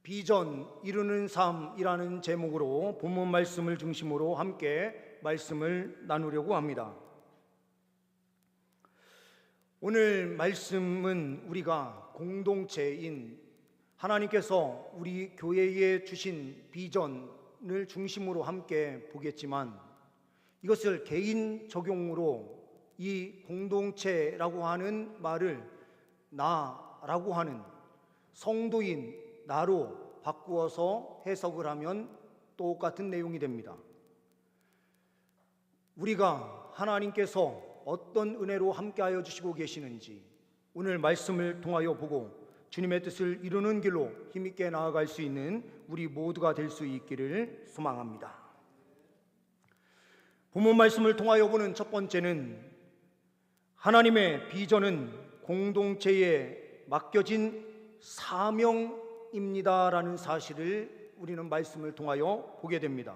비전 이루는 삶이라는 제목으로 본문 말씀을 중심으로 함께 말씀을 나누려고 합니다. 오늘 말씀은 우리가 공동체인 하나님께서 우리 교회에 주신 비전을 중심으로 함께 보겠지만, 이것을 개인 적용으로 이 공동체라고 하는 말을 나라고 하는 성도인 나로 바꾸어서 해석을 하면 똑같은 내용이 됩니다. 우리가 하나님께서 어떤 은혜로 함께하여 주시고 계시는지 오늘 말씀을 통하여 보고 주님의 뜻을 이루는 길로 힘있게 나아갈 수 있는 우리 모두가 될 수 있기를 소망합니다. 본문 말씀을 통하여 보는 첫 번째는 하나님의 비전은 공동체에 맡겨진 사명입니다라는 사실을 우리는 말씀을 통하여 보게 됩니다.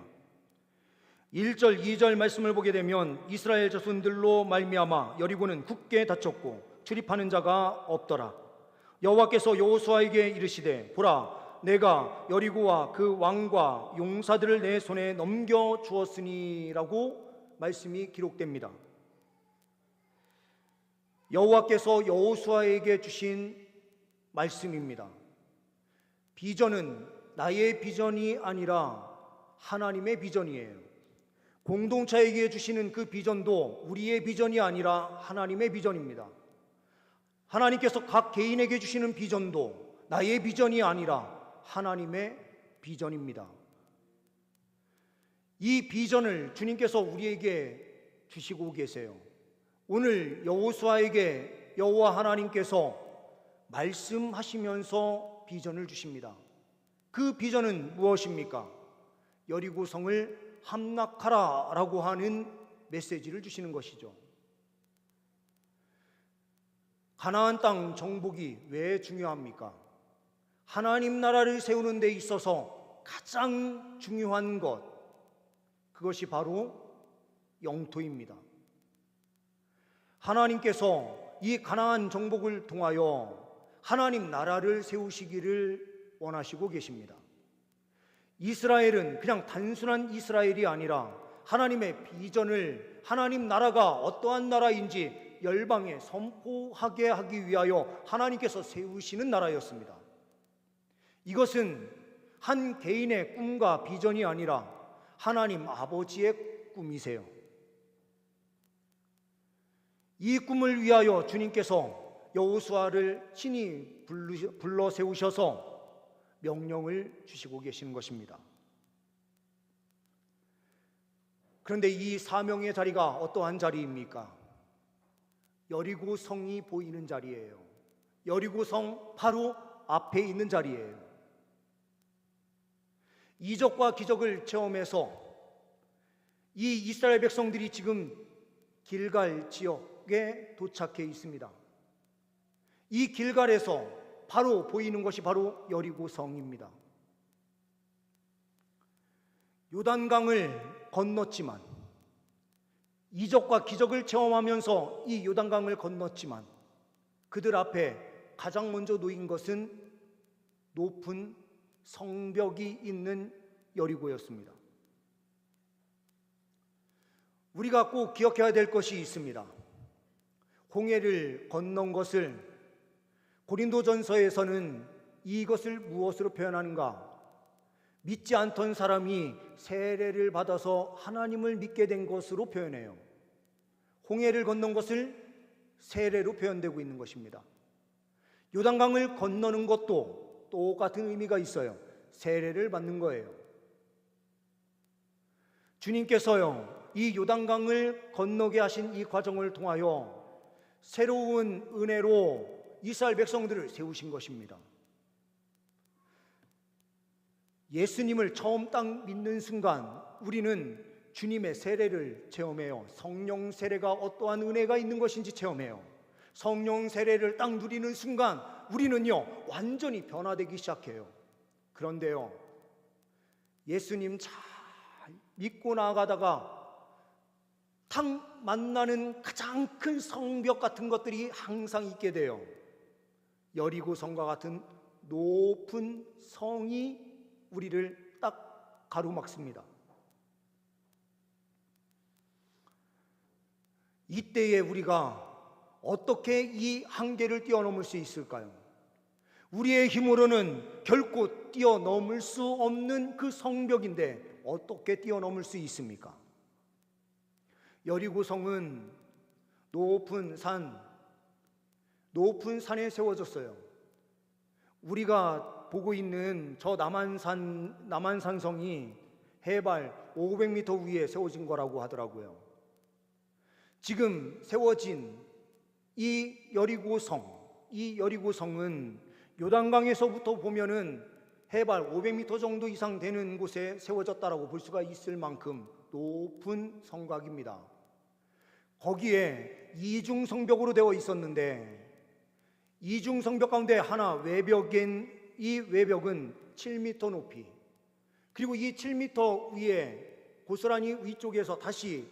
1절, 2절 말씀을 보게 되면 이스라엘 자손들로 말미암아 여리고는 굳게 닫혔고 출입하는 자가 없더라. 여호와께서 여호수아에게 이르시되 보라, 내가 여리고와 그 왕과 용사들을 내 손에 넘겨 주었으니라고 말씀이 기록됩니다. 여호와께서 여호수아에게 주신 말씀입니다. 비전은 나의 비전이 아니라 하나님의 비전이에요. 공동체에게 주시는 그 비전도 우리의 비전이 아니라 하나님의 비전입니다. 하나님께서 각 개인에게 주시는 비전도 나의 비전이 아니라 하나님의 비전입니다. 이 비전을 주님께서 우리에게 주시고 계세요. 오늘 여호수아에게 여호와 하나님께서 말씀하시면서 비전을 주십니다. 그 비전은 무엇입니까? 여리고성을 함락하라 라고 하는 메시지를 주시는 것이죠. 가나안 땅 정복이 왜 중요합니까? 하나님 나라를 세우는 데 있어서 가장 중요한 것, 그것이 바로 영토입니다. 하나님께서 이 가나안 정복을 통하여 하나님 나라를 세우시기를 원하시고 계십니다. 이스라엘은 그냥 단순한 이스라엘이 아니라 하나님의 비전을, 하나님 나라가 어떠한 나라인지 열방에 선포하게 하기 위하여 하나님께서 세우시는 나라였습니다. 이것은 한 개인의 꿈과 비전이 아니라 하나님 아버지의 꿈이세요. 이 꿈을 위하여 주님께서 여호수아를 친히 불러 세우셔서 명령을 주시고 계시는 것입니다. 그런데 이 사명의 자리가 어떠한 자리입니까? 여리고성이 보이는 자리예요. 여리고성 바로 앞에 있는 자리예요. 이적과 기적을 체험해서 이 이스라엘 백성들이 지금 길갈 지역에 도착해 있습니다. 이 길갈에서 바로 보이는 것이 바로 여리고성입니다. 요단강을 건넜지만, 이적과 기적을 체험하면서 이 요단강을 건넜지만 그들 앞에 가장 먼저 놓인 것은 높은 성벽이 있는 여리고였습니다. 우리가 꼭 기억해야 될 것이 있습니다. 홍해를 건넌 것을 고린도전서에서는 이것을 무엇으로 표현하는가? 믿지 않던 사람이 세례를 받아서 하나님을 믿게 된 것으로 표현해요. 홍해를 건넌 것을 세례로 표현되고 있는 것입니다. 요단강을 건너는 것도 똑같은 의미가 있어요. 세례를 받는 거예요. 주님께서요, 이 요단강을 건너게 하신 이 과정을 통하여 새로운 은혜로 이스라엘 백성들을 세우신 것입니다. 예수님을 처음 딱 믿는 순간 우리는 주님의 세례를 체험해요. 성령 세례가 어떠한 은혜가 있는 것인지 체험해요. 성령 세례를 딱 누리는 순간 우리는요, 완전히 변화되기 시작해요. 그런데요, 예수님 잘 믿고 나아가다가 탁 만나는 가장 큰 성벽 같은 것들이 항상 있게 돼요. 여리고 성과 같은 높은 성이 우리를 딱 가로막습니다. 이때에 우리가 어떻게 이 한계를 뛰어넘을 수 있을까요? 우리의 힘으로는 결코 뛰어넘을 수 없는 그 성벽인데 어떻게 뛰어넘을 수 있습니까? 여리고성은 높은 산에 세워졌어요. 우리가 보고 있는 저 남한산성이 해발 500m 위에 세워진 거라고 하더라고요. 지금 세워진 이 여리고성은 요단강에서부터 보면은 해발 500m 정도 이상 되는 곳에 세워졌다라고 볼 수가 있을 만큼 높은 성곽입니다. 거기에 이중성벽으로 되어 있었는데, 이중성벽 가운데 하나 외벽은 7m 높이, 그리고 이 7m 위에 고스란히 위쪽에서 다시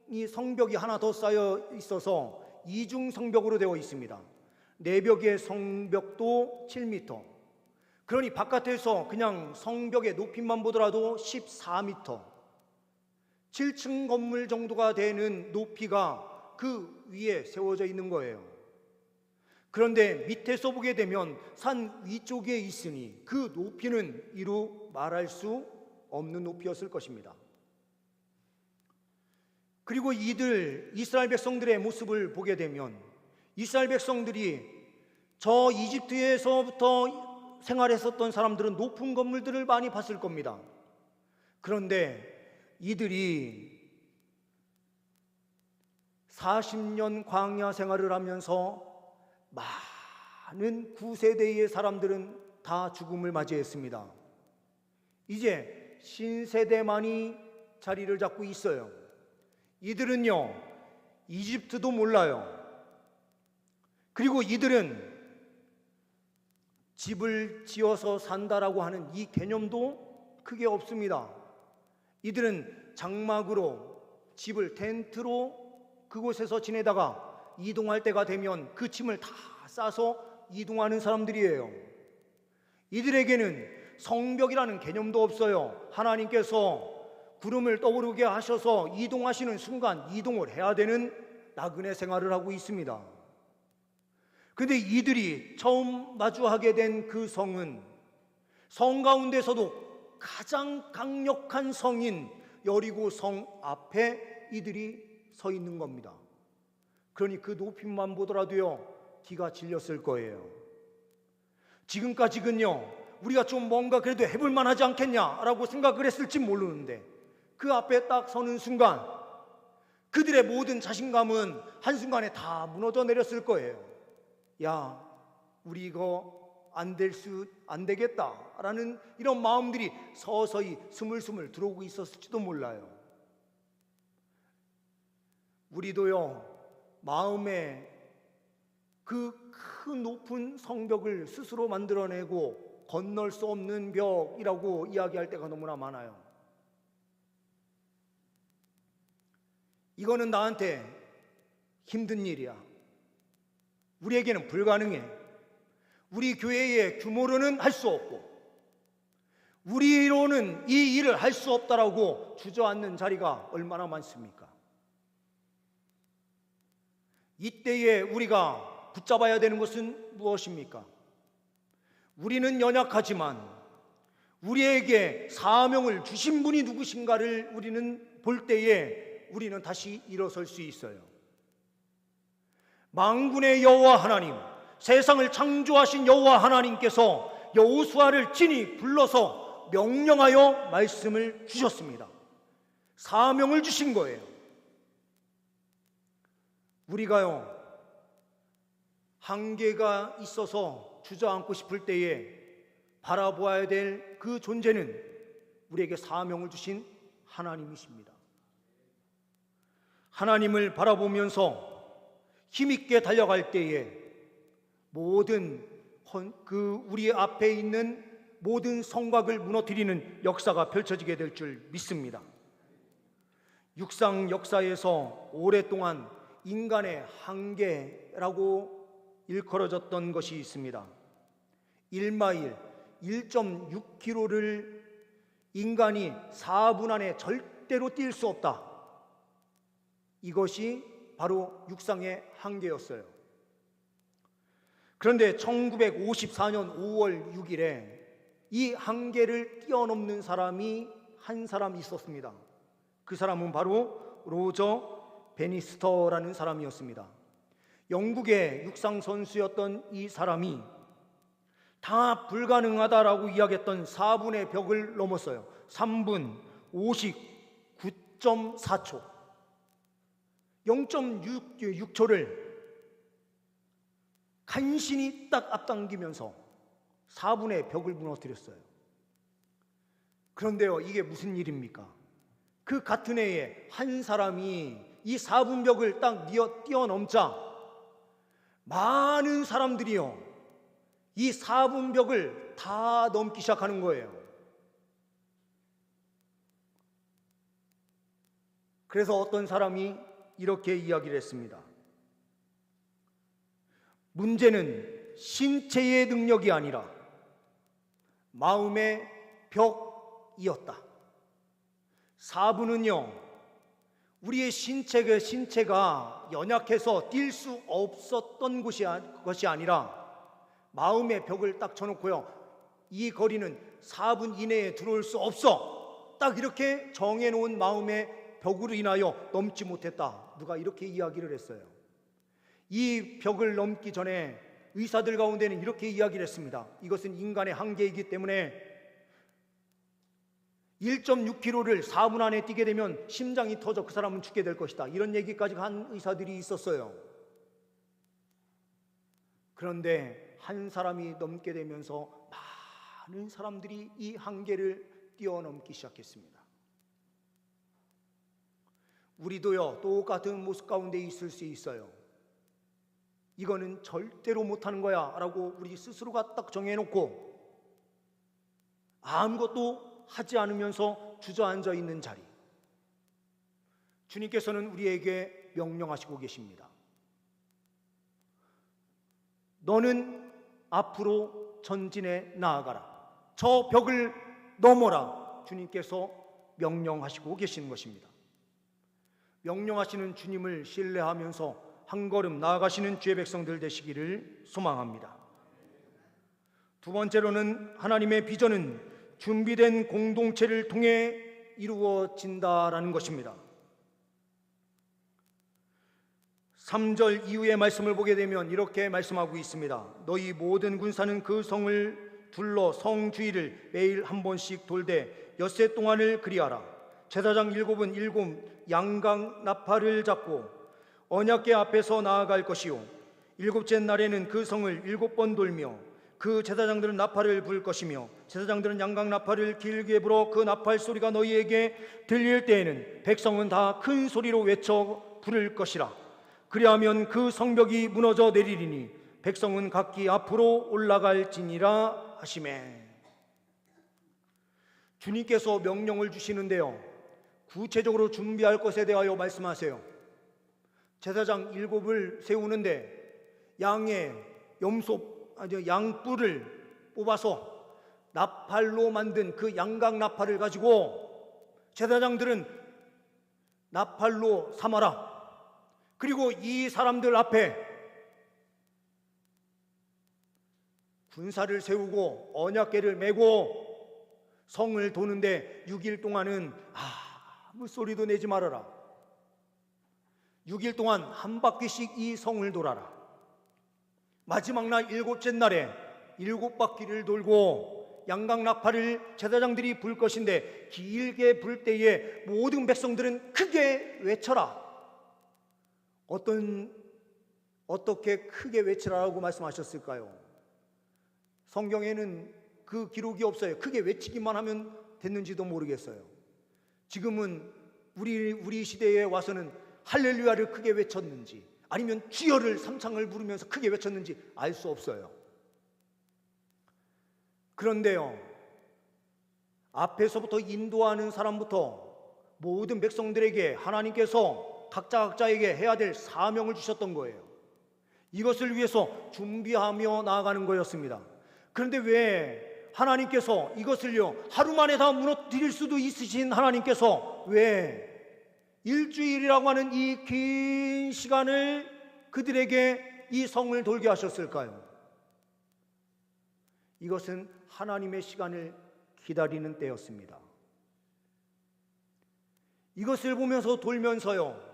이 성벽이 하나 더 쌓여 있어서 이중성벽으로 되어 있습니다. 내벽의 성벽도 7m, 그러니 바깥에서 그냥 성벽의 높이만 보더라도 14m, 7층 건물 정도가 되는 높이가 그 위에 세워져 있는 거예요. 그런데 밑에서 보게 되면 산 위쪽에 있으니 그 높이는 이루 말할 수 없는 높이였을 것입니다. 그리고 이스라엘 백성들의 모습을 보게 되면, 이스라엘 백성들이 저 이집트에서부터 생활했었던 사람들은 높은 건물들을 많이 봤을 겁니다. 그런데 이들이 40년 광야 생활을 하면서 많은 9세대의 사람들은 다 죽음을 맞이했습니다. 이제 신세대만이 자리를 잡고 있어요. 이들은요, 이집트도 몰라요. 그리고 이들은 집을 지어서 산다라고 하는 이 개념도 크게 없습니다. 이들은 장막으로, 집을 텐트로 그곳에서 지내다가 이동할 때가 되면 그 짐을 다 싸서 이동하는 사람들이에요. 이들에게는 성벽이라는 개념도 없어요. 하나님께서 구름을 떠오르게 하셔서 이동하시는 순간 이동을 해야 되는 나그네 생활을 하고 있습니다. 그런데 이들이 처음 마주하게 된 그 성은 성 가운데서도 가장 강력한 성인 여리고 성 앞에 이들이 서 있는 겁니다. 그러니 그 높이만 보더라도요, 기가 질렸을 거예요. 지금까지는요, 우리가 좀 뭔가 그래도 해볼 만하지 않겠냐라고 생각을 했을지 모르는데, 그 앞에 딱 서는 순간 그들의 모든 자신감은 한순간에 다 무너져 내렸을 거예요. 야, 우리 이거 안 되겠다라는 이런 마음들이 서서히 스물스물 들어오고 있었을지도 몰라요. 우리도요, 마음에 그 큰 높은 성벽을 스스로 만들어내고 건널 수 없는 벽이라고 이야기할 때가 너무나 많아요. 이거는 나한테 힘든 일이야. 우리에게는 불가능해. 우리 교회의 규모로는 할 수 없고, 우리로는 이 일을 할 수 없다라고 주저앉는 자리가 얼마나 많습니까? 이때에 우리가 붙잡아야 되는 것은 무엇입니까? 우리는 연약하지만 우리에게 사명을 주신 분이 누구신가를 우리는 볼 때에 우리는 다시 일어설 수 있어요. 만군의 여호와 하나님, 세상을 창조하신 여호와 하나님께서 여호수아를 친히 불러서 명령하여 말씀을 주셨습니다. 사명을 주신 거예요. 우리가요, 한계가 있어서 주저앉고 싶을 때에 바라보아야 될 그 존재는 우리에게 사명을 주신 하나님이십니다. 하나님을 바라보면서 힘있게 달려갈 때에 모든 우리 앞에 있는 모든 성곽을 무너뜨리는 역사가 펼쳐지게 될 줄 믿습니다. 육상 역사에서 오랫동안 인간의 한계라고 일컬어졌던 것이 있습니다. 1마일 1.6km를 인간이 4분 안에 절대로 뛸 수 없다. 이것이 바로 육상의 한계였어요. 그런데 1954년 5월 6일에 이 한계를 뛰어넘는 사람이 한 사람 있었습니다. 그 사람은 바로 로저 베니스터라는 사람이었습니다. 영국의 육상 선수였던 이 사람이 다 불가능하다라고 이야기했던 4분의 벽을 넘었어요. 3분 59.4초 0.6초를 간신히 딱 앞당기면서 4분의 벽을 무너뜨렸어요. 그런데요, 이게 무슨 일입니까? 그 같은 해에 한 사람이 이 4분 벽을 딱 뛰어넘자 많은 사람들이요, 이 4분 벽을 다 넘기 시작하는 거예요. 그래서 어떤 사람이 이렇게 이야기를 했습니다. 문제는 신체의 능력이 아니라 마음의 벽이었다. 4분은요, 우리의 신체가 연약해서 뛸 수 없었던 것이 아니라 마음의 벽을 딱 쳐놓고요, 이 거리는 4분 이내에 들어올 수 없어, 딱 이렇게 정해놓은 마음의 벽으로 인하여 넘지 못했다. 누가 이렇게 이야기를 했어요. 이 벽을 넘기 전에 의사들 가운데는 이렇게 이야기를 했습니다. 이것은 인간의 한계이기 때문에 1.6km를 4분 안에 뛰게 되면 심장이 터져 그 사람은 죽게 될 것이다. 이런 얘기까지 한 의사들이 있었어요. 그런데 한 사람이 넘게 되면서 많은 사람들이 이 한계를 뛰어넘기 시작했습니다. 우리도요, 똑같은 모습 가운데 있을 수 있어요. 이거는 절대로 못하는 거야 라고 우리 스스로가 딱 정해놓고 아무것도 하지 않으면서 주저앉아 있는 자리, 주님께서는 우리에게 명령하시고 계십니다. 너는 앞으로 전진해 나아가라, 저 벽을 넘어라, 주님께서 명령하시고 계시는 것입니다. 명령하시는 주님을 신뢰하면서 한 걸음 나아가시는 주의 백성들 되시기를 소망합니다. 두 번째로는 하나님의 비전은 준비된 공동체를 통해 이루어진다라는 것입니다. 3절 이후의 말씀을 보게 되면 이렇게 말씀하고 있습니다. 너희 모든 군사는 그 성을 둘러 성 주위를 매일 한 번씩 돌되 엿새 동안을 그리하라. 제사장 7은 7 양강 나팔을 잡고 언약궤 앞에서 나아갈 것이요, 7째 날에는 그 성을 7번 돌며 그 제사장들은 나팔을 불 것이며 제사장들은 양강 나팔을 길게 불어 그 나팔 소리가 너희에게 들릴 때에는 백성은 다 큰 소리로 외쳐 부를 것이라. 그리하면 그 성벽이 무너져 내리리니 백성은 각기 앞으로 올라갈지니라 하시매. 주님께서 명령을 주시는데요, 구체적으로 준비할 것에 대하여 말씀하세요. 제사장 7을 세우는데 양뿔을 뽑아서 나팔로 만든 그 양각 나팔을 가지고 제사장들은 나팔로 삼아라. 그리고 이 사람들 앞에 군사를 세우고 언약궤를 메고 성을 도는데 6일 동안은 아무 소리도 내지 말아라. 6일 동안 한 바퀴씩 이 성을 돌아라. 마지막 날 7째 날에 7바퀴를 돌고 양각 나팔을 제사장들이 불 것인데 길게 불 때에 모든 백성들은 크게 외쳐라. 어떻게 크게 외치라고 말씀하셨을까요? 성경에는 그 기록이 없어요. 크게 외치기만 하면 됐는지도 모르겠어요. 지금은 우리 시대에 와서는 할렐루야를 크게 외쳤는지 아니면 주여를 삼창을 부르면서 크게 외쳤는지 알 수 없어요. 그런데요, 앞에서부터 인도하는 사람부터 모든 백성들에게 하나님께서 각자에게 해야 될 사명을 주셨던 거예요. 이것을 위해서 준비하며 나아가는 거였습니다. 그런데 왜 하나님께서 이것을요, 하루 만에 다 무너뜨릴 수도 있으신 하나님께서 왜 일주일이라고 하는 이 긴 시간을 그들에게 이 성을 돌게 하셨을까요? 이것은 하나님의 시간을 기다리는 때였습니다. 이것을 보면서 돌면서요,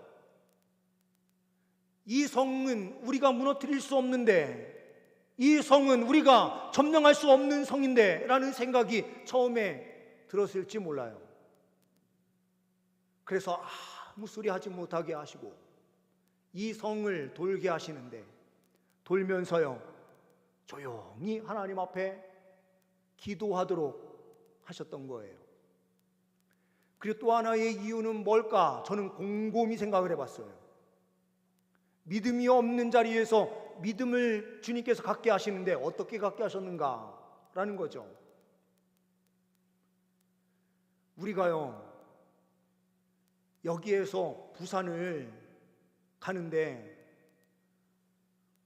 이 성은 우리가 무너뜨릴 수 없는데, 이 성은 우리가 점령할 수 없는 성인데 라는 생각이 처음에 들었을지 몰라요. 그래서 아무 소리 하지 못하게 하시고 이 성을 돌게 하시는데, 돌면서요 조용히 하나님 앞에 기도하도록 하셨던 거예요. 그리고 또 하나의 이유는 뭘까? 저는 곰곰이 생각을 해봤어요. 믿음이 없는 자리에서 믿음을 주님께서 갖게 하시는데 어떻게 갖게 하셨는가라는 거죠. 우리가요, 여기에서 부산을 가는데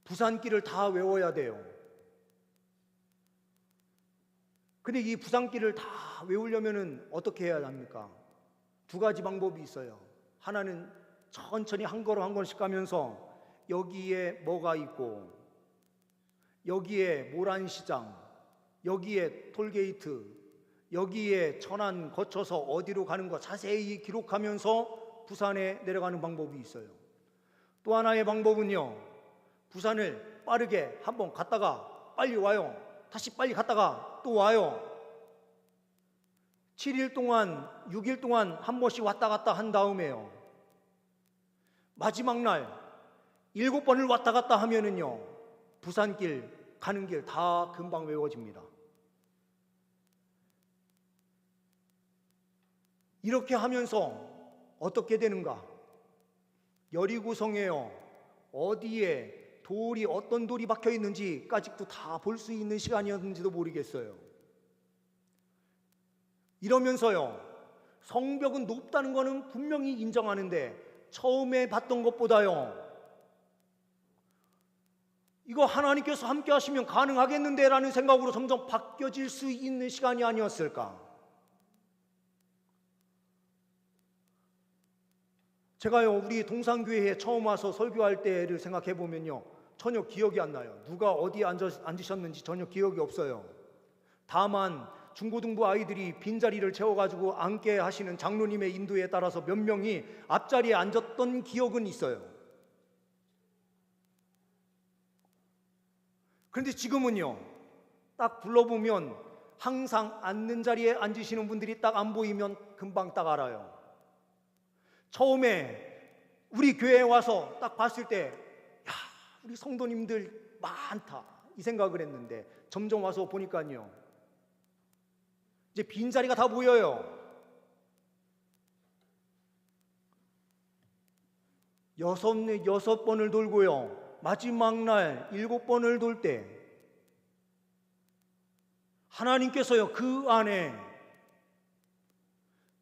부산길을 다 외워야 돼요. 근데 이 부산길을 다 외우려면 어떻게 해야 합니까? 두 가지 방법이 있어요. 하나는 천천히 한 걸음 한 걸음씩 가면서 여기에 뭐가 있고, 여기에 모란시장, 여기에 톨게이트, 여기에 천안 거쳐서 어디로 가는 거 자세히 기록하면서 부산에 내려가는 방법이 있어요. 또 하나의 방법은요, 부산을 빠르게 한번 갔다가 빨리 와요. 다시 빨리 갔다가 또 와요. 7일 동안 6일 동안 한 번씩 왔다 갔다 한 다음에요, 마지막 날 7번을 왔다 갔다 하면은요, 부산길 가는 길 다 금방 외워집니다. 이렇게 하면서 어떻게 되는가? 여리고성에요, 어디에 돌이, 어떤 돌이 박혀 있는지까지도 다 볼 수 있는 시간이었는지도 모르겠어요. 이러면서요, 성벽은 높다는 거는 분명히 인정하는데 처음에 봤던 것보다요, 이거 하나님께서 함께 하시면 가능하겠는데 라는 생각으로 점점 바뀌어질 수 있는 시간이 아니었을까? 제가요, 우리 동산교회에 처음 와서 설교할 때를 생각해 보면요, 전혀 기억이 안 나요. 누가 어디에 앉으셨는지 전혀 기억이 없어요. 다만 중고등부 아이들이 빈자리를 채워가지고 앉게 하시는 장로님의 인도에 따라서 몇 명이 앞자리에 앉았던 기억은 있어요. 그런데 지금은요, 딱 불러보면 항상 앉는 자리에 앉으시는 분들이 딱 안 보이면 금방 딱 알아요. 처음에 우리 교회에 와서 딱 봤을 때, 야, 우리 성도님들 많다 이 생각을 했는데 점점 와서 보니까요, 이제 빈자리가 다 보여요. 6번을 돌고요, 마지막 날 7번을 돌 때 하나님께서요, 그 안에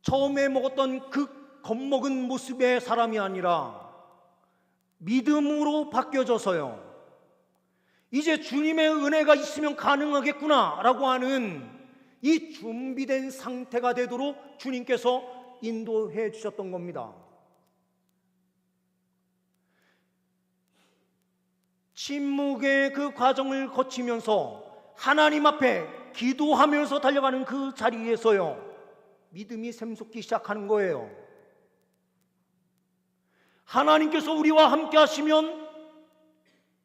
처음에 먹었던 그 겁먹은 모습의 사람이 아니라 믿음으로 바뀌어져서요, 이제 주님의 은혜가 있으면 가능하겠구나 라고 하는 이 준비된 상태가 되도록 주님께서 인도해 주셨던 겁니다. 침묵의 그 과정을 거치면서 하나님 앞에 기도하면서 달려가는 그 자리에서요, 믿음이 샘솟기 시작하는 거예요. 하나님께서 우리와 함께 하시면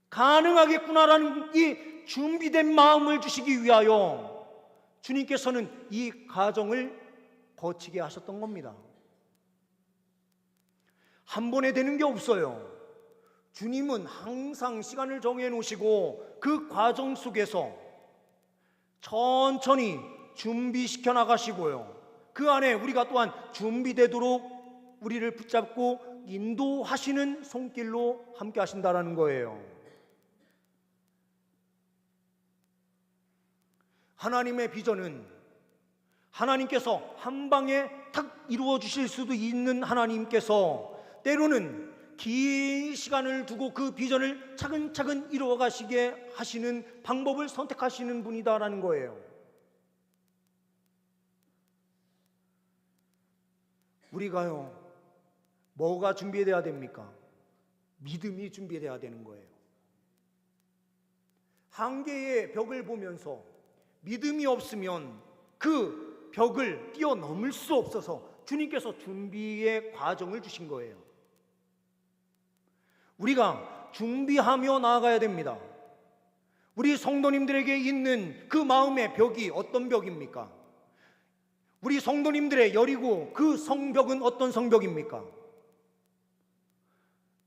가능하겠구나라는 이 준비된 마음을 주시기 위하여 주님께서는 이 과정을 거치게 하셨던 겁니다. 한 번에 되는 게 없어요. 주님은 항상 시간을 정해 놓으시고 그 과정 속에서 천천히 준비시켜 나가시고요, 그 안에 우리가 또한 준비되도록 우리를 붙잡고 인도하시는 손길로 함께 하신다라는 거예요. 하나님의 비전은 하나님께서 한 방에 탁 이루어 주실 수도 있는 하나님께서 때로는 긴 시간을 두고 그 비전을 차근차근 이루어 가시게 하시는 방법을 선택하시는 분이다라는 거예요. 우리가요, 뭐가 준비되어야 됩니까? 믿음이 준비되어야 되는 거예요. 한계의 벽을 보면서 믿음이 없으면 그 벽을 뛰어넘을 수 없어서 주님께서 준비의 과정을 주신 거예요. 우리가 준비하며 나아가야 됩니다. 우리 성도님들에게 있는 그 마음의 벽이 어떤 벽입니까? 우리 성도님들의 여리고 그 성벽은 어떤 성벽입니까?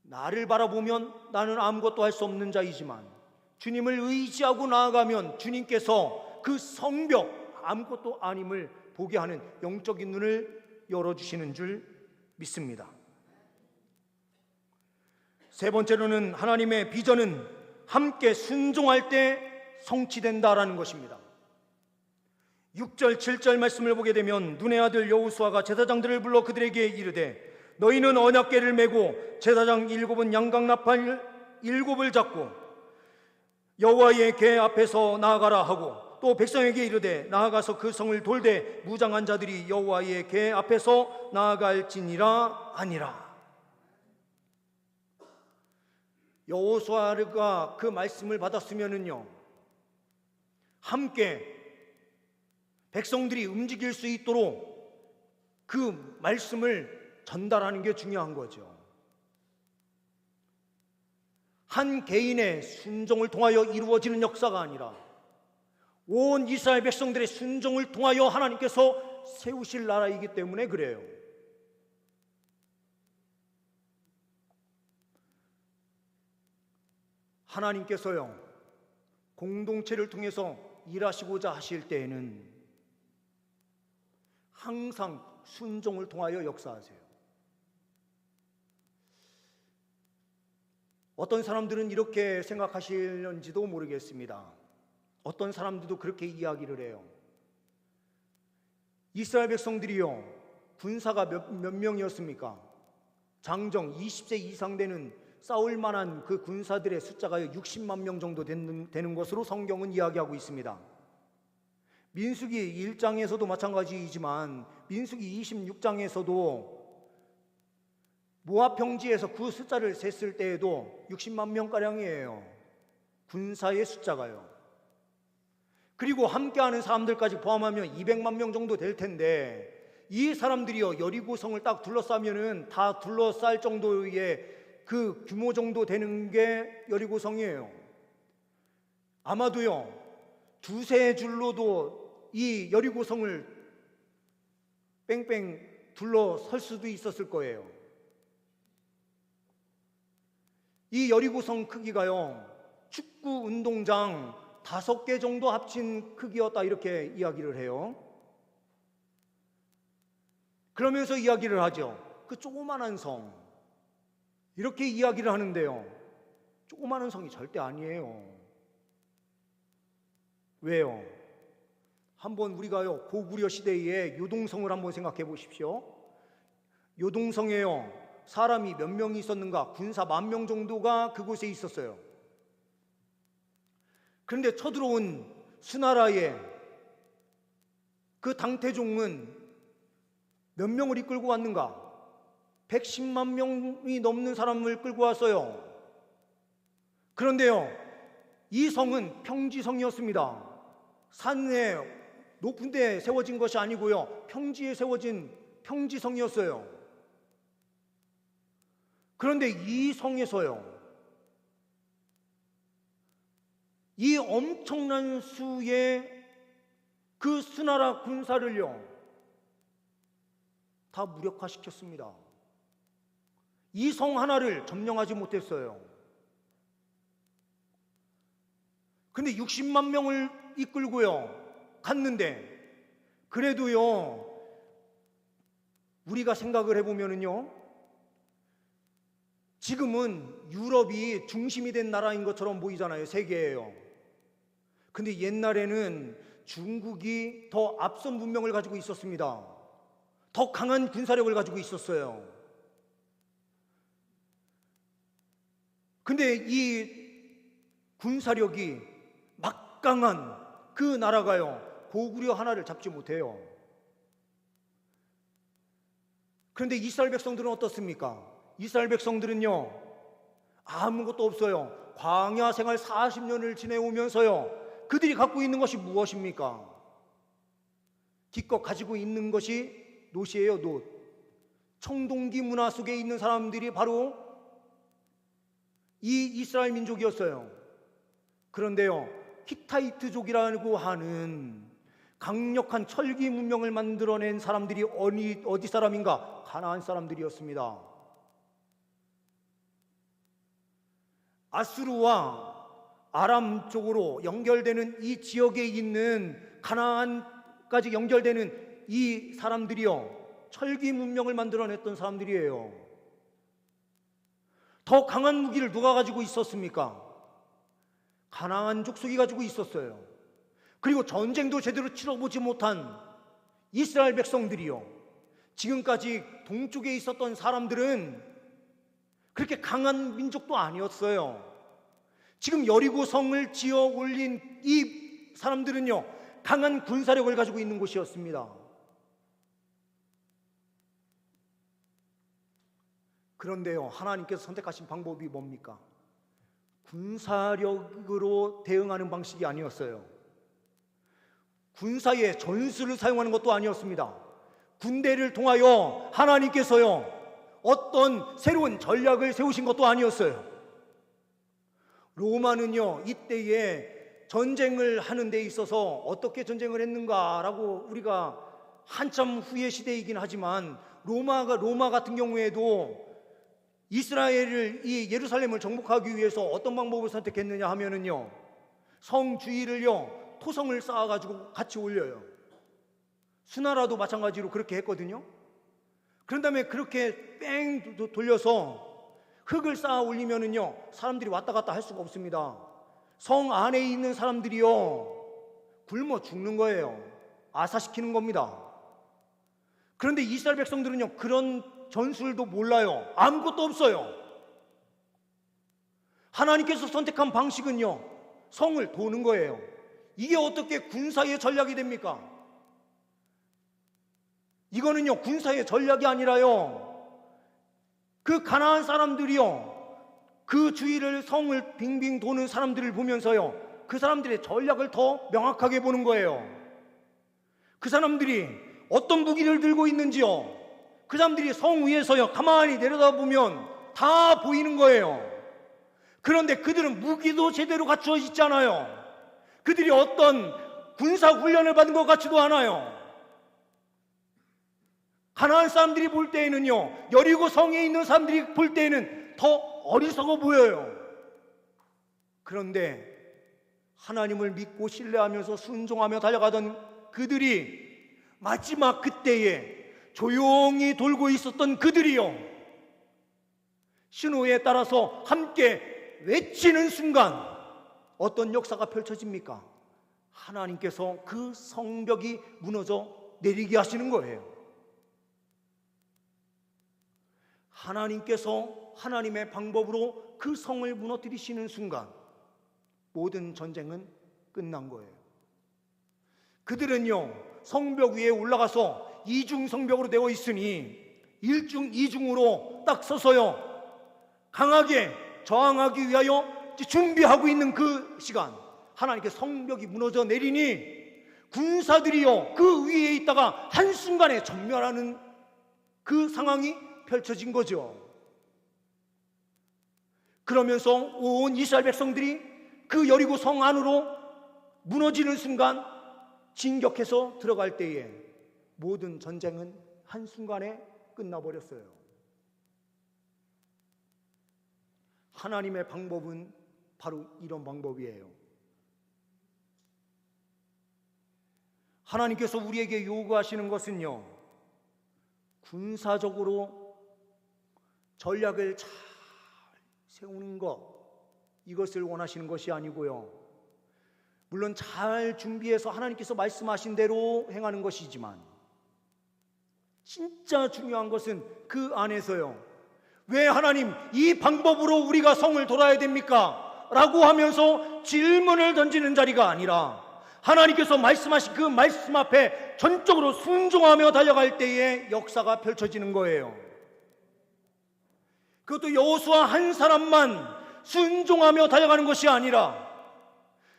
나를 바라보면 나는 아무것도 할 수 없는 자이지만 주님을 의지하고 나아가면 주님께서 그 성벽, 아무것도 아님을 보게 하는 영적인 눈을 열어주시는 줄 믿습니다. 세 번째로는 하나님의 비전은 함께 순종할 때 성취된다라는 것입니다. 6절 7절 말씀을 보게 되면 눈의 아들 여호수아가 제사장들을 불러 그들에게 이르되 너희는 언약궤를 메고 제사장 7은 양각나팔 7을 잡고 여호와의 궤 앞에서 나아가라 하고 또 백성에게 이르되 나아가서 그 성을 돌되 무장한 자들이 여호와의 궤 앞에서 나아갈지니라 하니라. 여호수아가 그 말씀을 받았으면은요, 함께 백성들이 움직일 수 있도록 그 말씀을 전달하는 게 중요한 거죠. 한 개인의 순종을 통하여 이루어지는 역사가 아니라 온 이스라엘 백성들의 순종을 통하여 하나님께서 세우실 나라이기 때문에 그래요. 하나님께서요, 공동체를 통해서 일하시고자 하실 때에는 항상 순종을 통하여 역사하세요. 어떤 사람들은 이렇게 생각하실는지도 모르겠습니다. 어떤 사람들도 그렇게 이야기를 해요. 이스라엘 백성들이요, 군사가 몇 명이었습니까? 장정 20세 이상 되는 싸울 만한 그 군사들의 숫자가 60만 명 정도 되는 것으로 성경은 이야기하고 있습니다. 민수기 1장에서도 마찬가지이지만 민수기 26장에서도 모압 평지에서 그 숫자를 셌을 때에도 60만 명가량이에요. 군사의 숫자가요. 그리고 함께하는 사람들까지 포함하면 200만 명 정도 될 텐데 이 사람들이요, 여리고성을 딱 둘러싸면은 다 둘러쌀 정도의 그 규모 정도 되는 게 여리고성이에요. 아마도요, 두세 줄로도 이 여리고성을 뺑뺑 둘러설 수도 있었을 거예요. 이 여리고성 크기가요, 축구 운동장 5개 정도 합친 크기였다, 이렇게 이야기를 해요. 그러면서 이야기를 하죠. 그 조그만한 성, 이렇게 이야기를 하는데요, 조그마한 성이 절대 아니에요. 왜요? 한번 우리가요, 고구려 시대의 요동성을 한번 생각해 보십시오. 요동성에요, 사람이 몇 명이 있었는가? 군사 10,000명 정도가 그곳에 있었어요. 그런데 쳐들어온 수나라의 그 당태종은 몇 명을 이끌고 왔는가? 110만 명이 넘는 사람을 끌고 왔어요. 그런데요, 이 성은 평지성이었습니다. 산에 높은 데 세워진 것이 아니고요, 평지에 세워진 평지성이었어요. 그런데 이 성에서요, 이 엄청난 수의 그 수나라 군사를요, 다 무력화시켰습니다. 이 성 하나를 점령하지 못했어요. 근데 60만 명을 이끌고요 갔는데, 그래도요, 우리가 생각을 해보면은요, 지금은 유럽이 중심이 된 나라인 것처럼 보이잖아요. 세계예요. 근데 옛날에는 중국이 더 앞선 문명을 가지고 있었습니다. 더 강한 군사력을 가지고 있었어요. 근데 이 군사력이 막강한 그 나라가요, 고구려 하나를 잡지 못해요. 그런데 이스라엘 백성들은 어떻습니까? 이스라엘 백성들은요, 아무것도 없어요. 광야 생활 40년을 지내오면서요, 그들이 갖고 있는 것이 무엇입니까? 기껏 가지고 있는 것이 놋이에요, 놋. 청동기 문화 속에 있는 사람들이 바로 이 이스라엘 민족이었어요. 그런데요, 히타이트족이라고 하는 강력한 철기 문명을 만들어낸 사람들이 어디 사람인가? 가나안 사람들이었습니다. 아수르와 아람 쪽으로 연결되는 이 지역에 있는 가나안까지 연결되는 이 사람들이요, 철기 문명을 만들어냈던 사람들이에요. 더 강한 무기를 누가 가지고 있었습니까? 가나안 족속이 가지고 있었어요. 그리고 전쟁도 제대로 치러보지 못한 이스라엘 백성들이요, 지금까지 동쪽에 있었던 사람들은 그렇게 강한 민족도 아니었어요. 지금 여리고 성을 지어 올린 이 사람들은요, 강한 군사력을 가지고 있는 곳이었습니다. 그런데요, 하나님께서 선택하신 방법이 뭡니까? 군사력으로 대응하는 방식이 아니었어요. 군사의 전술을 사용하는 것도 아니었습니다. 군대를 통하여 하나님께서요, 어떤 새로운 전략을 세우신 것도 아니었어요. 로마는요, 이때에 전쟁을 하는 데 있어서 어떻게 전쟁을 했는가라고 우리가 한참 후의 시대이긴 하지만, 로마 같은 경우에도 이스라엘을, 이 예루살렘을 정복하기 위해서 어떤 방법을 선택했느냐 하면은요, 성 주위를요, 토성을 쌓아가지고 같이 올려요. 수나라도 마찬가지로 그렇게 했거든요. 그런 다음에 그렇게 뺑 돌려서 흙을 쌓아 올리면은요, 사람들이 왔다 갔다 할 수가 없습니다. 성 안에 있는 사람들이요, 굶어 죽는 거예요. 아사시키는 겁니다. 그런데 이스라엘 백성들은요, 그런 전술도 몰라요. 아무것도 없어요. 하나님께서 선택한 방식은요, 성을 도는 거예요. 이게 어떻게 군사의 전략이 됩니까? 이거는요, 군사의 전략이 아니라요, 그 가나안 사람들이요, 그 주위를, 성을 빙빙 도는 사람들을 보면서요, 그 사람들의 전략을 더 명확하게 보는 거예요. 그 사람들이 어떤 무기를 들고 있는지요, 그 사람들이 성 위에서요, 가만히 내려다보면 다 보이는 거예요. 그런데 그들은 무기도 제대로 갖추어 있잖아요. 그들이 어떤 군사 훈련을 받은 것 같지도 않아요. 가나안 사람들이 볼 때에는요, 여리고 성에 있는 사람들이 볼 때에는 더 어리석어 보여요. 그런데 하나님을 믿고 신뢰하면서 순종하며 달려가던 그들이 마지막 그때에 조용히 돌고 있었던 그들이요, 신호에 따라서 함께 외치는 순간 어떤 역사가 펼쳐집니까? 하나님께서 그 성벽이 무너져 내리게 하시는 거예요. 하나님께서 하나님의 방법으로 그 성을 무너뜨리시는 순간 모든 전쟁은 끝난 거예요. 그들은요, 성벽 위에 올라가서 이중 성벽으로 되어 있으니 일중 이중으로 딱 서서요, 강하게 저항하기 위하여 준비하고 있는 그 시간, 하나님께서 성벽이 무너져 내리니 군사들이요, 그 위에 있다가 한순간에 전멸하는 그 상황이 펼쳐진 거죠. 그러면서 온 이스라엘 백성들이 그 여리고 성 안으로 무너지는 순간 진격해서 들어갈 때에 모든 전쟁은 한순간에 끝나버렸어요. 하나님의 방법은 바로 이런 방법이에요. 하나님께서 우리에게 요구하시는 것은요, 군사적으로 전략을 잘 세우는 것, 이것을 원하시는 것이 아니고요, 물론 잘 준비해서 하나님께서 말씀하신 대로 행하는 것이지만 진짜 중요한 것은 그 안에서요, 왜 하나님 이 방법으로 우리가 성을 돌아야 됩니까? 라고 하면서 질문을 던지는 자리가 아니라 하나님께서 말씀하신 그 말씀 앞에 전적으로 순종하며 달려갈 때에 역사가 펼쳐지는 거예요. 그것도 여호수아 한 사람만 순종하며 달려가는 것이 아니라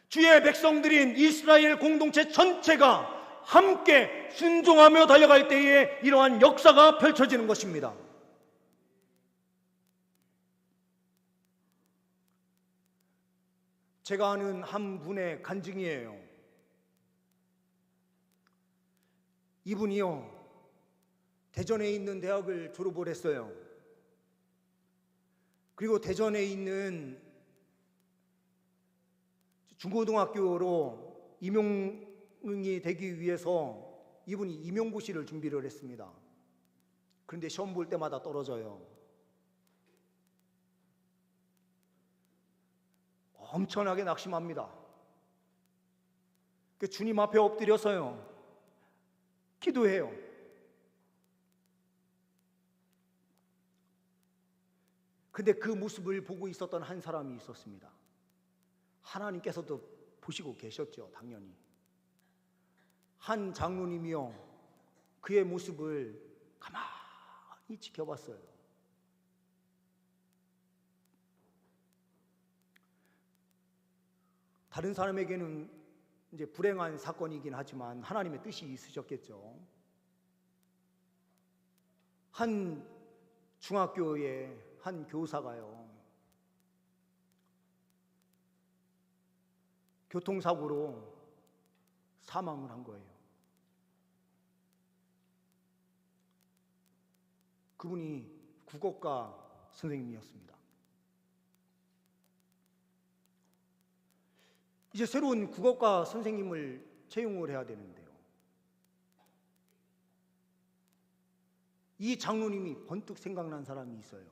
주의 백성들인 이스라엘 공동체 전체가 함께 순종하며 달려갈 때에 이러한 역사가 펼쳐지는 것입니다. 제가 아는 한 분의 간증이에요. 이분이요, 대전에 있는 대학을 졸업을 했어요. 그리고 대전에 있는 중고등학교로 임용이 되기 위해서 이분이 임용고시를 준비를 했습니다. 그런데 시험 볼 때마다 떨어져요. 엄청나게 낙심합니다. 주님 앞에 엎드려서요, 기도해요. 근데 그 모습을 보고 있었던 한 사람이 있었습니다. 하나님께서도 보시고 계셨죠, 당연히. 한 장로님이요, 그의 모습을 가만히 지켜봤어요. 다른 사람에게는 이제 불행한 사건이긴 하지만 하나님의 뜻이 있으셨겠죠. 한 중학교의 한 교사가요, 교통사고로 사망을 한 거예요. 그분이 국어과 선생님이었습니다. 이제 새로운 국어과 선생님을 채용을 해야 되는데요, 이 장로님이 번뜩 생각난 사람이 있어요.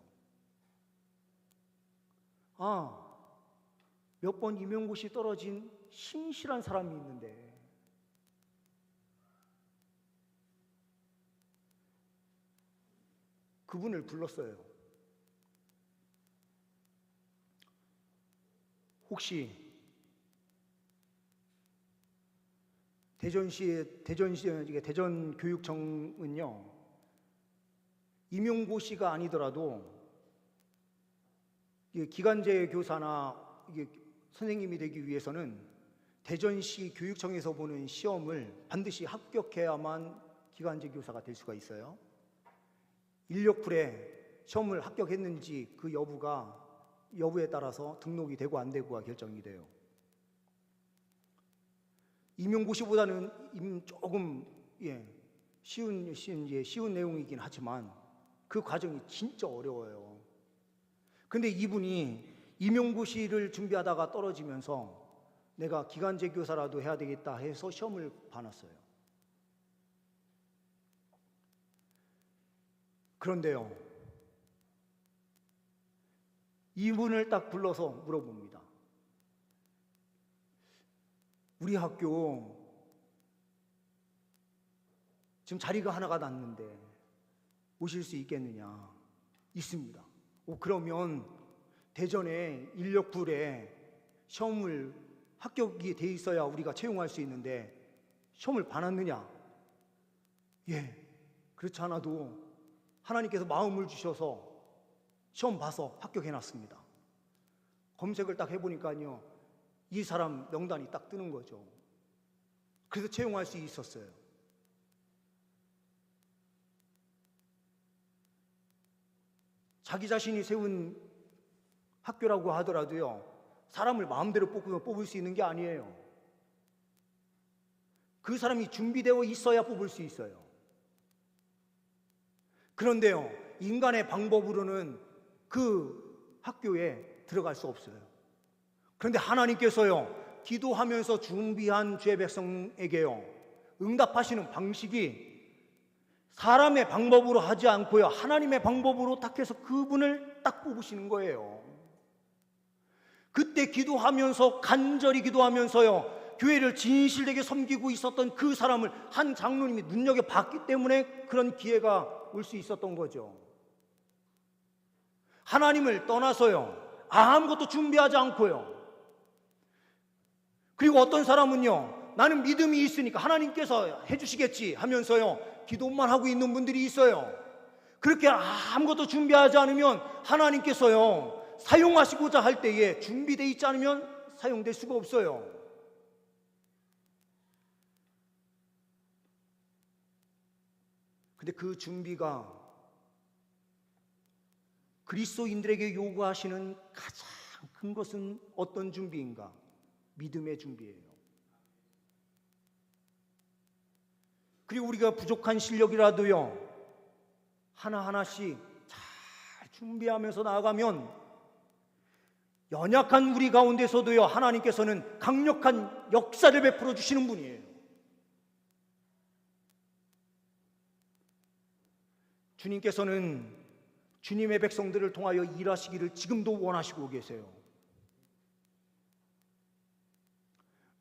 몇 번 임용고시 떨어진 신실한 사람이 있는데 그분을 불렀어요. 혹시 대전교육청은요, 임용고시가 아니더라도 기간제 교사나 선생님이 되기 위해서는 대전시 교육청에서 보는 시험을 반드시 합격해야만 기간제 교사가 될 수가 있어요. 인력풀에 시험을 합격했는지 그 여부에 따라서 등록이 되고 안 되고가 결정이 돼요. 임용고시보다는 조금 쉬운 내용이긴 하지만 그 과정이 진짜 어려워요. 근데 이분이 임용고시를 준비하다가 떨어지면서 내가 기간제 교사라도 해야 되겠다 해서 시험을 봐놨어요. 그런데요, 이분을 딱 불러서 물어봅니다. 우리 학교 지금 자리가 하나가 났는데 오실 수 있겠느냐? 있습니다. 그러면 대전에 인력풀에 시험을 합격이 돼 있어야 우리가 채용할 수 있는데 시험을 봐놨느냐? 예, 그렇지 않아도 하나님께서 마음을 주셔서 시험 봐서 합격해놨습니다. 검색을 딱 해보니까요, 이 사람 명단이 딱 뜨는 거죠. 그래서 채용할 수 있었어요. 자기 자신이 세운 학교라고 하더라도요, 사람을 마음대로 뽑을 수 있는 게 아니에요. 그 사람이 준비되어 있어야 뽑을 수 있어요. 그런데요, 인간의 방법으로는 그 학교에 들어갈 수 없어요. 그런데 하나님께서요, 기도하면서 준비한 주의 백성에게요, 응답하시는 방식이 사람의 방법으로 하지 않고요, 하나님의 방법으로 딱 해서 그분을 딱 뽑으시는 거예요. 그때 기도하면서, 간절히 기도하면서요, 교회를 진실되게 섬기고 있었던 그 사람을 한 장로님이 눈여겨봤기 때문에 그런 기회가 올 수 있었던 거죠. 하나님을 떠나서요, 아무것도 준비하지 않고요. 그리고 어떤 사람은요, 나는 믿음이 있으니까 하나님께서 해주시겠지 하면서요, 기도만 하고 있는 분들이 있어요. 그렇게 아무것도 준비하지 않으면 하나님께서요, 사용하시고자 할 때에 준비되어 있지 않으면 사용될 수가 없어요. 근데 그 준비가 그리스도인들에게 요구하시는 가장 큰 것은 어떤 준비인가? 믿음의 준비예요. 그리고 우리가 부족한 실력이라도요, 하나하나씩 잘 준비하면서 나아가면 연약한 우리 가운데서도요, 하나님께서는 강력한 역사를 베풀어 주시는 분이에요. 주님께서는 주님의 백성들을 통하여 일하시기를 지금도 원하시고 계세요.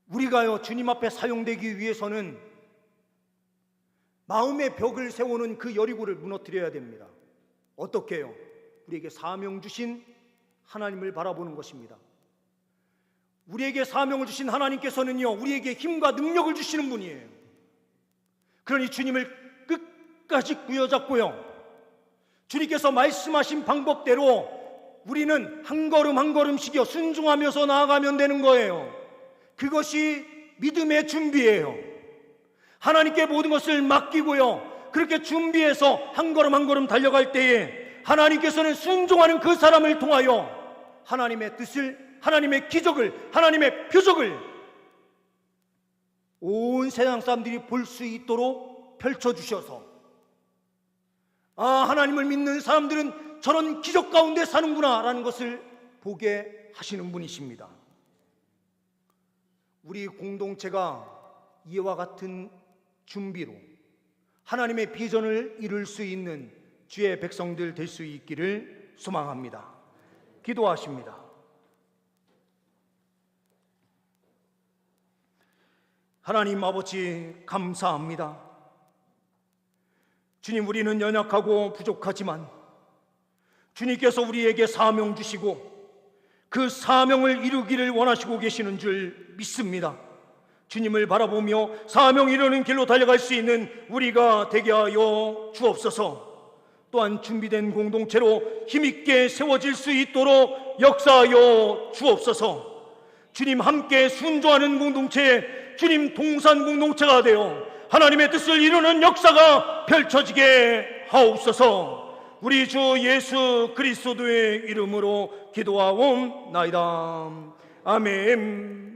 우리가요, 주님 앞에 사용되기 위해서는 마음의 벽을 세우는 그 여리고를 무너뜨려야 됩니다. 어떻게 해요? 우리에게 사명 주신 하나님을 바라보는 것입니다. 우리에게 사명을 주신 하나님께서는요, 우리에게 힘과 능력을 주시는 분이에요. 그러니 주님을 끝까지 부여잡고요, 주님께서 말씀하신 방법대로 우리는 한 걸음 한 걸음씩요, 순종하면서 나아가면 되는 거예요. 그것이 믿음의 준비예요. 하나님께 모든 것을 맡기고요, 그렇게 준비해서 한 걸음 한 걸음 달려갈 때에 하나님께서는 순종하는 그 사람을 통하여 하나님의 뜻을, 하나님의 기적을, 하나님의 표적을 온 세상 사람들이 볼 수 있도록 펼쳐주셔서, 하나님을 믿는 사람들은 저런 기적 가운데 사는구나 라는 것을 보게 하시는 분이십니다. 우리 공동체가 이와 같은 준비로 하나님의 비전을 이룰 수 있는 주의 백성들 될 수 있기를 소망합니다. 기도하십니다. 하나님 아버지, 감사합니다. 주님, 우리는 연약하고 부족하지만 주님께서 우리에게 사명 주시고 그 사명을 이루기를 원하시고 계시는 줄 믿습니다. 주님을 바라보며 사명 이루는 길로 달려갈 수 있는 우리가 되게 하여 주옵소서. 또한 준비된 공동체로 힘있게 세워질 수 있도록 역사하여 주옵소서. 주님 함께 순종하는 공동체, 주님 동산 공동체가 되어 하나님의 뜻을 이루는 역사가 펼쳐지게 하옵소서. 우리 주 예수 그리스도의 이름으로 기도하옵나이다. 아멘.